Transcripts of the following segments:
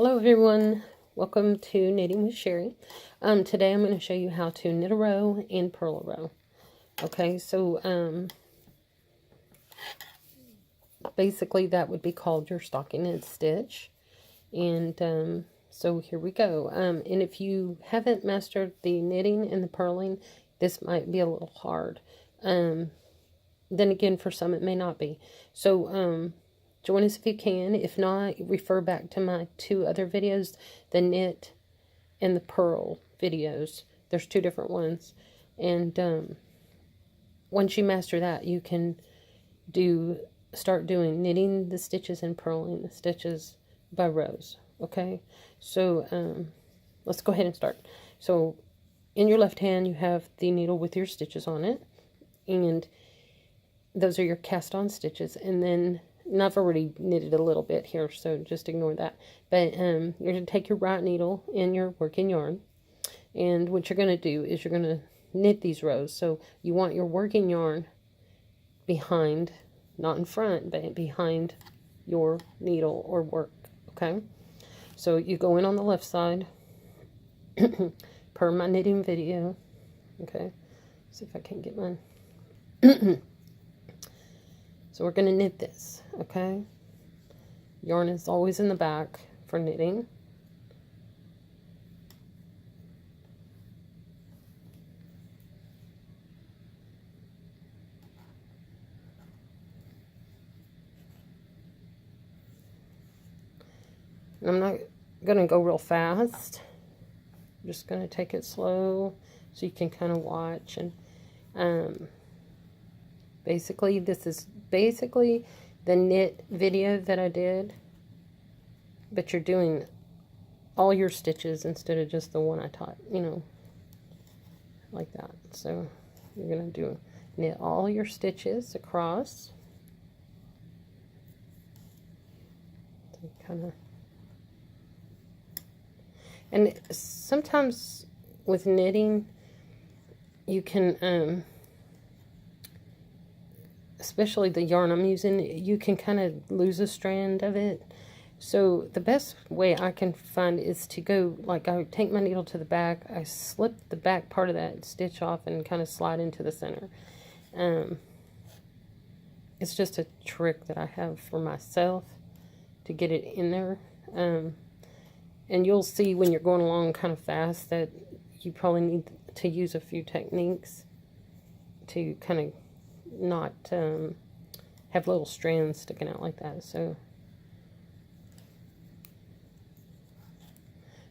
Hello everyone, welcome to Knitting with Sherri. Today I'm going to show you how to knit a row and purl a row. Okay, so basically that would be called your stockinette stitch. And so here we go. And if you haven't mastered the knitting and the purling, this might be a little hard. Then again, for some it may not be. So join us if you can. If not, refer back to my two other videos, the knit and the purl videos. There's two different ones. And once you master that, you can start doing knitting the stitches and purling the stitches by rows. Okay, so let's go ahead and start. So in your left hand, you have the needle with your stitches on it, and those are your cast on stitches. And then, and I've already knitted a little bit here, so just ignore that. But you're going to take your right needle and your working yarn, and what you're going to do is you're going to knit these rows. So you want your working yarn behind, not in front, but behind your needle or work. Okay, so you go in on the left side per my knitting video. Okay, see if I can get mine. So we're going to knit this, okay? Yarn is always in the back for knitting. And I'm not going to go real fast. I'm just going to take it slow so you can kind of watch. And basically, this is basically the knit video that I did, but you're doing all your stitches instead of just the one I taught, you know, like that. So you're going to knit all your stitches across. So kind of, and sometimes with knitting, you can, especially the yarn I'm using, you can kind of lose a strand of it. So the best way I can find is to go, like, I take my needle to the back, I slip the back part of that stitch off and kind of slide into the center. It's just a trick that I have for myself to get it in there. And you'll see when you're going along kind of fast that you probably need to use a few techniques to kind of not have little strands sticking out like that. So,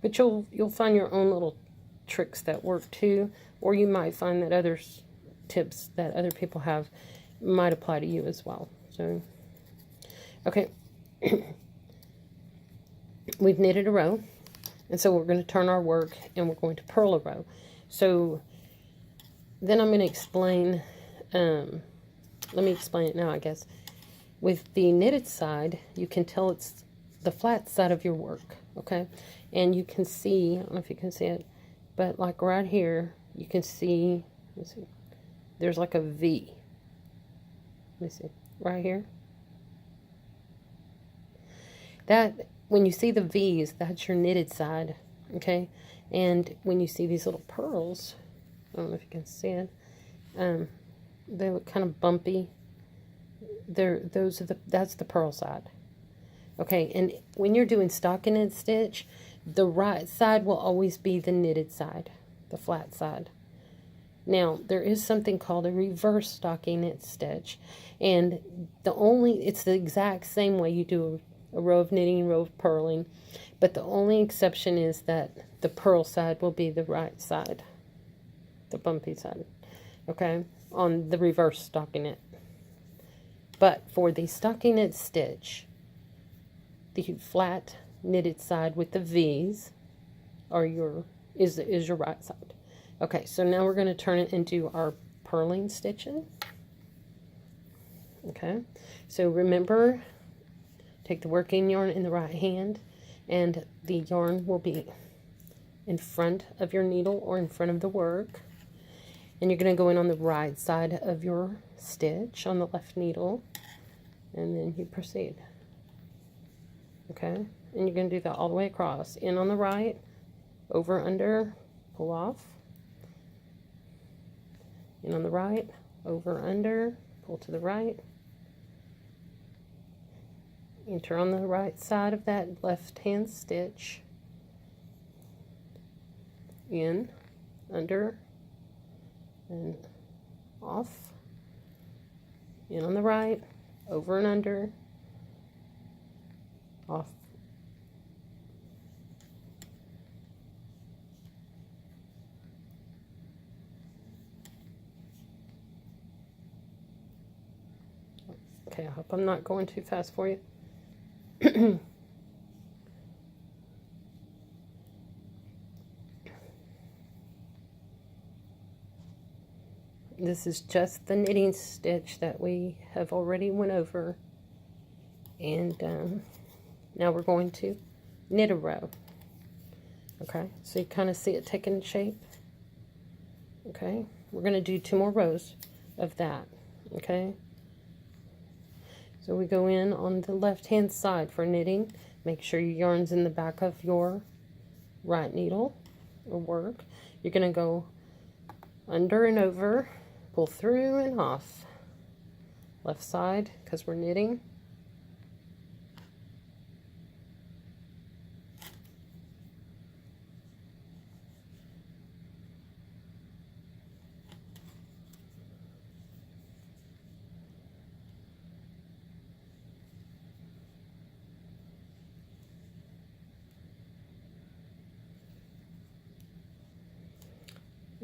but you'll find your own little tricks that work too, or you might find that tips that other people have might apply to you as well. So, okay. We've knitted a row, and so we're going to turn our work and we're going to purl a row. So then I'm going to explain, let me explain it now, I guess. With the knitted side, you can tell it's the flat side of your work, okay? And you can see, I don't know if you can see it, but like right here, you can see, let me see, there's like a V. Let me see, right here. That, when you see the V's, that's your knitted side, okay? And when you see these little pearls, I don't know if you can see it, they look kind of bumpy. That's the purl side. Okay, and when you're doing stockinette stitch, the right side will always be the knitted side, the flat side. Now, there is something called a reverse stockinette stitch, and it's the exact same way you do a row of knitting, a row of purling, but the only exception is that the purl side will be the right side, the bumpy side, okay, on the reverse stockinette. But for the stockinette stitch, the flat knitted side with the V's is your right side. Okay, so now we're going to turn it into our purling stitching. Okay, so remember, take the working yarn in the right hand, and the yarn will be in front of your needle or in front of the work. And you're going to go in on the right side of your stitch on the left needle, and then you proceed. Okay, and you're going to do that all the way across. In on the right, over, under, pull off. In on the right, over, under, pull to the right. Enter on the right side of that left hand stitch. In, under, and off. In on the right, over and under, off. Okay, I hope I'm not going too fast for you. This is just the knitting stitch that we have already went over, and now we're going to knit a row. Okay, so you kind of see it taking shape. Okay, we're going to do 2 more rows of that. Okay, so we go in on the left hand side for knitting. Make sure your yarn's in the back of your right needle or work. You're going to go under and over, pull through and off. Left side, because we're knitting.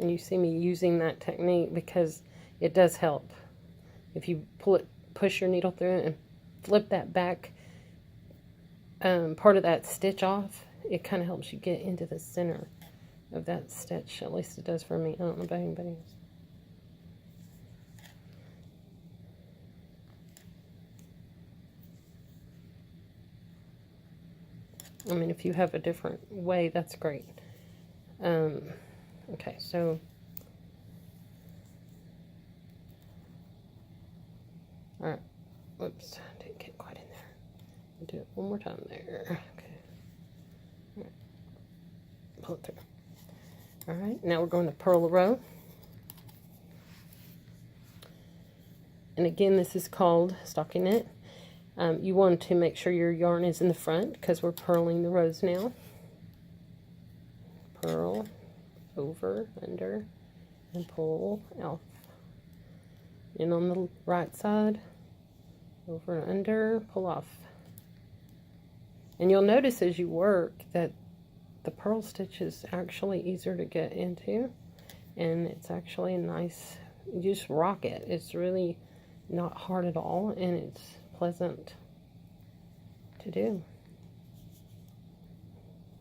And you see me using that technique because it does help. If you push your needle through and flip that back part of that stitch off, it kind of helps you get into the center of that stitch. At least it does for me. I don't know about anybody else. I mean, if you have a different way, that's great. Okay, so all right. Whoops, didn't get quite in there. I'll do it one more time there. Okay. All right. Pull it through. All right, now we're going to purl a row. And again, this is called stockinette. You want to make sure your yarn is in the front because we're purling the rows now. Purl, over, under, and pull off. In on the right side, over and under, pull off. And you'll notice as you work that the purl stitch is actually easier to get into, and it's actually a nice, you just rock it. It's really not hard at all, and it's pleasant to do.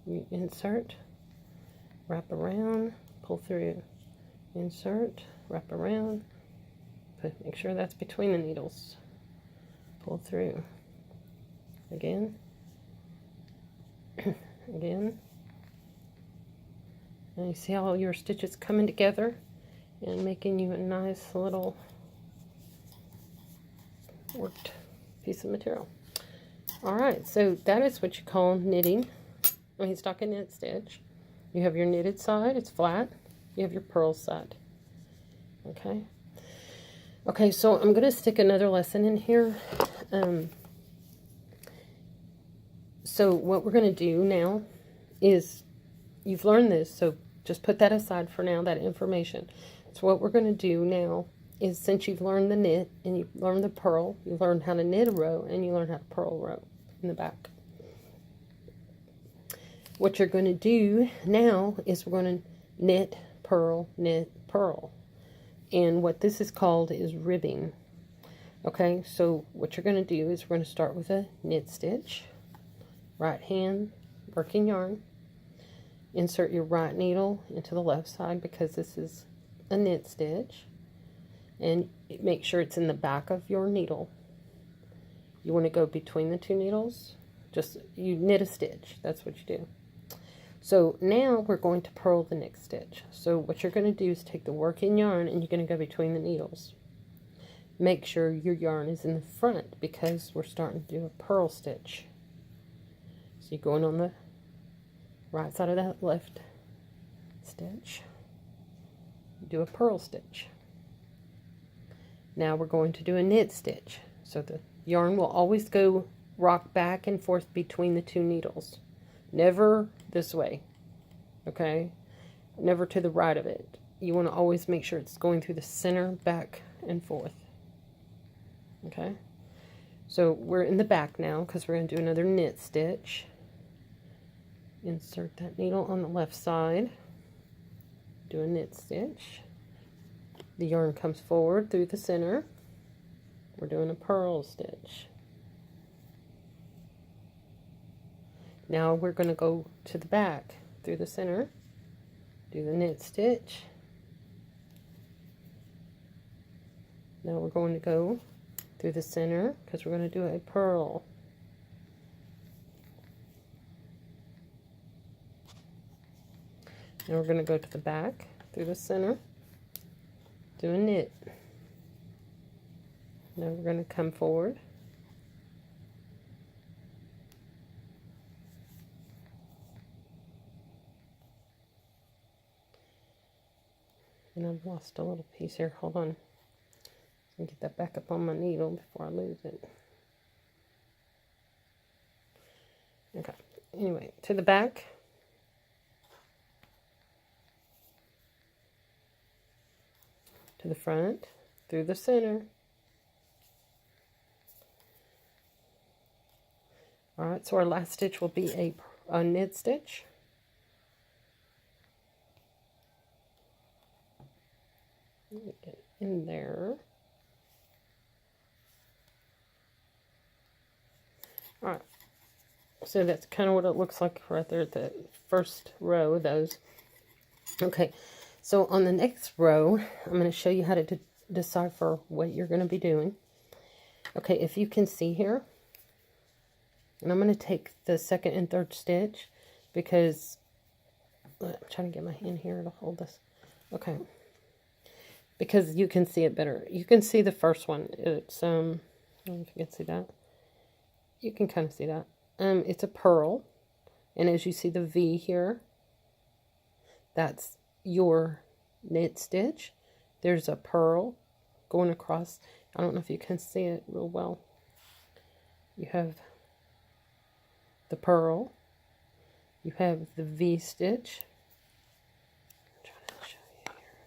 You insert, wrap around, pull through, insert, wrap around, make sure that's between the needles, pull through, again, again, and you see all your stitches coming together and making you a nice little worked piece of material. Alright, so that is what you call knitting. I mean, stockinette stitch. You have your knitted side, it's flat. You have your purl side. Okay. Okay, so I'm going to stick another lesson in here. So what we're going to do now is, you've learned this, so just put that aside for now, that information. So what we're going to do now is, since you've learned the knit and you've learned the purl, you've learned how to knit a row and you learned how to purl a row in the back. What you're going to do now is we're going to knit, purl, knit, purl. And what this is called is ribbing. Okay, so what you're going to do is we're going to start with a knit stitch, right hand working yarn, insert your right needle into the left side because this is a knit stitch, and make sure it's in the back of your needle. You want to go between the two needles, just you knit a stitch, that's what you do. So now we're going to purl the next stitch. So what you're going to do is take the working yarn and you're going to go between the needles. Make sure your yarn is in the front because we're starting to do a purl stitch. So you go in on the right side of that left stitch, you do a purl stitch. Now we're going to do a knit stitch. So the yarn will always go rock back and forth between the two needles. Never this way, okay? Never to the right of it. You want to always make sure it's going through the center, back and forth. Okay? So we're in the back now because we're going to do another knit stitch. Insert that needle on the left side. Do a knit stitch. The yarn comes forward through the center. We're doing a purl stitch. Now we're going to go to the back through the center. Do the knit stitch. Now we're going to go through the center because we're going to do a purl. Now we're going to go to the back through the center, do a knit. Now we're going to come forward, and I've lost a little piece here. Hold on. Let me get that back up on my needle before I lose it. Okay. Anyway, to the back. To the front, through the center. Alright, so our last stitch will be a knit stitch. Let me get in there. Alright, so that's kind of what it looks like right there at the first row of those. Okay, so on the next row, I'm going to show you how to decipher what you're going to be doing. Okay, if you can see here, and I'm going to take the second and third stitch because I'm trying to get my hand here to hold this. Okay, because you can see it better. You can see the first one. It's I don't know if you can see that. You can kind of see that. It's a purl, and as you see the V here, that's your knit stitch. There's a purl going across. I don't know if you can see it real well. You have the purl. You have the V stitch. I'm trying to show you here.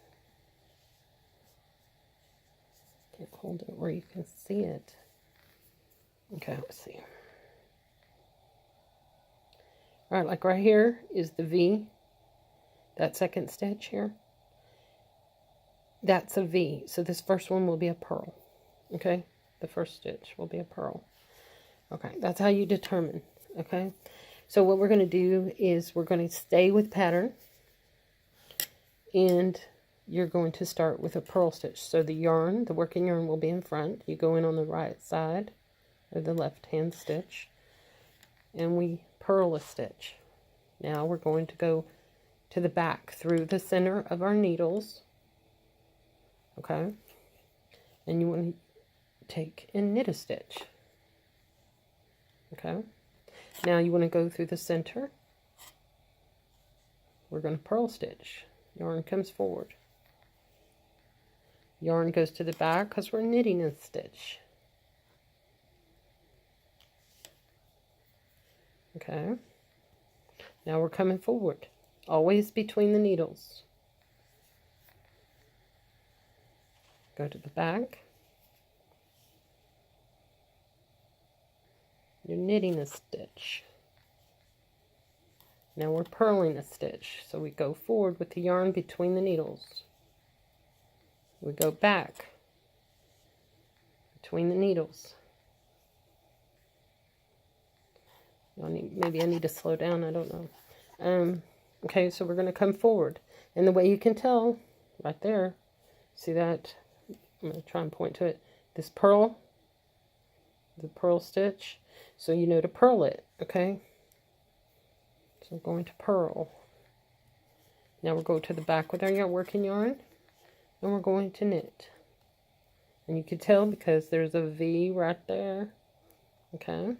Can't hold it where you can see it. Okay, let's see. Alright, like right here is the V. That second stitch here. That's a V. So this first one will be a purl. Okay? The first stitch will be a purl. Okay, that's how you determine. Okay? So what we're going to do is we're going to stay with pattern. And you're going to start with a purl stitch. So the yarn, the working yarn will be in front. You go in on the right side of the left hand stitch. And we purl a stitch. Now we're going to go to the back through the center of our needles. Okay? And you want to take and knit a stitch. Okay? Now you want to go through the center. We're going to purl stitch. Yarn comes forward. Yarn goes to the back because we're knitting a stitch. Okay? Now we're coming forward. Always between the needles. Go to the back. You're knitting a stitch. Now we're purling a stitch. So we go forward with the yarn between the needles. We go back between the needles. Maybe I need to slow down, I don't know. Okay, so we're going to come forward. And the way you can tell, right there, see that? I'm going to try and point to it. This purl, the purl stitch, so you know to purl it, okay? So we're going to purl. Now we'll go to the back with our working yarn, and we're going to knit. And you can tell because there's a V right there, okay?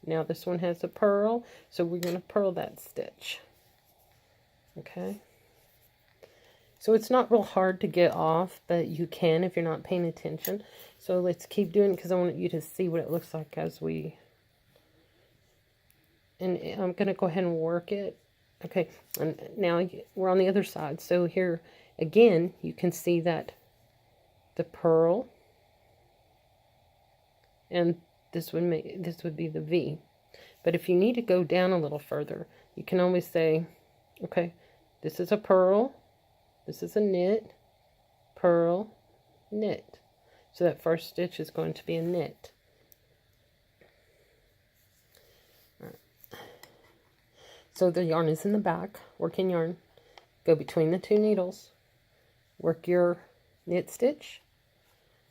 Now this one has a purl, so we're going to purl that stitch. Okay. So it's not real hard to get off, but you can if you're not paying attention. So let's keep doing it because I want you to see what it looks like as we... And I'm going to go ahead and work it. Okay, and now we're on the other side. So here, again, you can see that the purl, and this would be the V. But if you need to go down a little further, you can always say, okay, this is a purl, this is a knit, purl, knit. So that first stitch is going to be a knit. So the yarn is in the back, working yarn. Go between the two needles, work your knit stitch.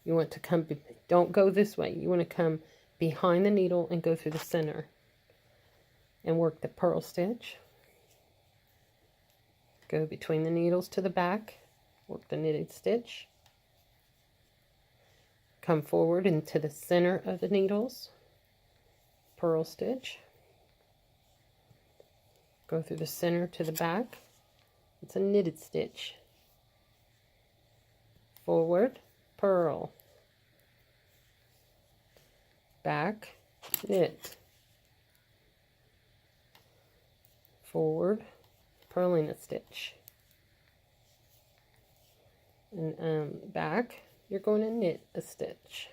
You want to come, don't go this way. You want to come behind the needle and go through the center. And work the purl stitch. Go between the needles to the back, work the knitted stitch. Come forward into the center of the needles, purl stitch. Go through the center to the back. It's a knitted stitch. Forward, purl. Back, knit. Forward, purling a stitch. And back, you're going to knit a stitch.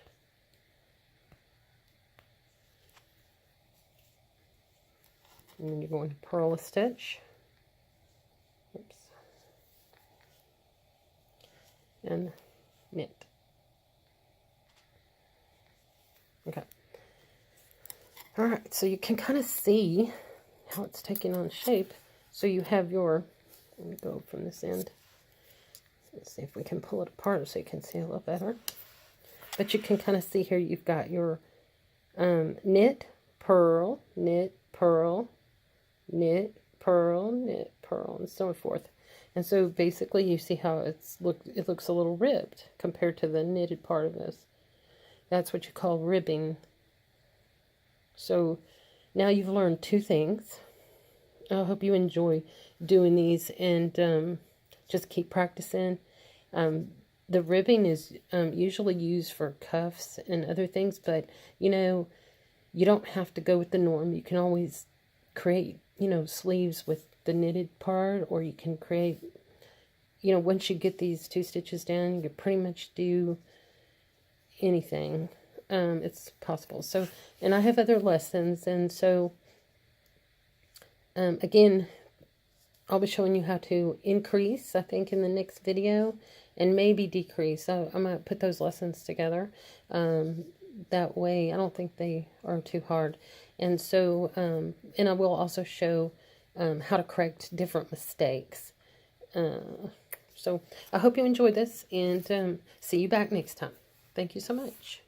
And then you're going to purl a stitch. Oops. And knit. Okay. Alright, so you can kind of see how it's taking on shape. So you have your, let me go from this end. Let's see if we can pull it apart so you can see a little better. But you can kind of see here you've got your knit, purl, knit, purl, knit, purl, knit, purl, and so forth. And so basically you see how it looks a little ribbed compared to the knitted part of this. That's what you call ribbing. So now you've learned two things. I hope you enjoy doing these and just keep practicing. The ribbing is usually used for cuffs and other things, but you know, you don't have to go with the norm. You can always create, you know, sleeves with the knitted part, or you can create, you know, once you get these two stitches down, you can pretty much do anything. It's possible. So, and I have other lessons, and so again, I'll be showing you how to increase, I think, in the next video, and maybe decrease. So I might put those lessons together. That way, I don't think they are too hard. And so, and I will also show how to correct different mistakes. So I hope you enjoyed this, and see you back next time. Thank you so much.